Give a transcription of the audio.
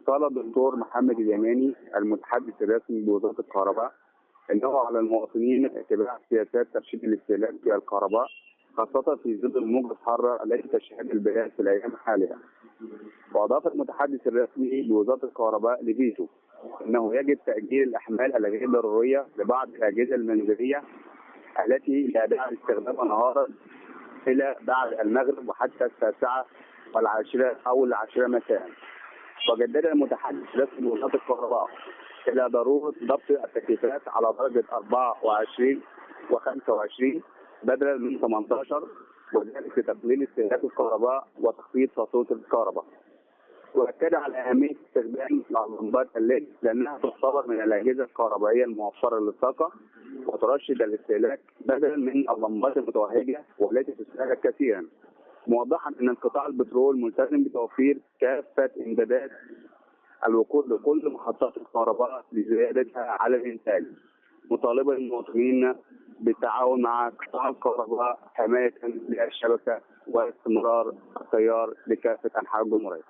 قال الدكتور محمد اليماني المتحدث الرسمي بوزارة الكهرباء انه على المواطنين اتباع سياسات ترشيد الاستهلاك في الكهرباء، خاصة في ظل الموجة الحارة التي تشهد البلاد في الايام الحالية. واضاف المتحدث الرسمي بوزارة الكهرباء لفيتو انه يجب تأجيل الاحمال الغير ضرورية لبعض الاجهزة المنزلية التي لا داعي لاستخدامها نهارا الى بعد المغرب وحتى التاسعة والعاشرة او العاشرة مساء. وجدد المتحدث الرسمي بوزارة الكهرباء إلى ضرورة ضبط التكييفات على درجة 24 و25 بدلا من 18، وذلك لتقليل استهلاك الكهرباء وتخفيض فاتورة الكهرباء. واكد على اهميه استخدام لمبات الليد لانها تعتبر من الاجهزه الكهربائيه الموفره للطاقه وترشد الاستهلاك بدلا من اللمبات المتوهجه والتي تستهلك كثيرا، موضحا ان قطاع البترول ملتزم بتوفير كافه امدادات الوقود لكل محطات الكهرباء لزيادتها على الانتاج، مطالبا المواطنين بالتعاون مع قطاع الكهرباء حمايه للشبكه واستمرار التيار لكافه انحاء الجمهوريه.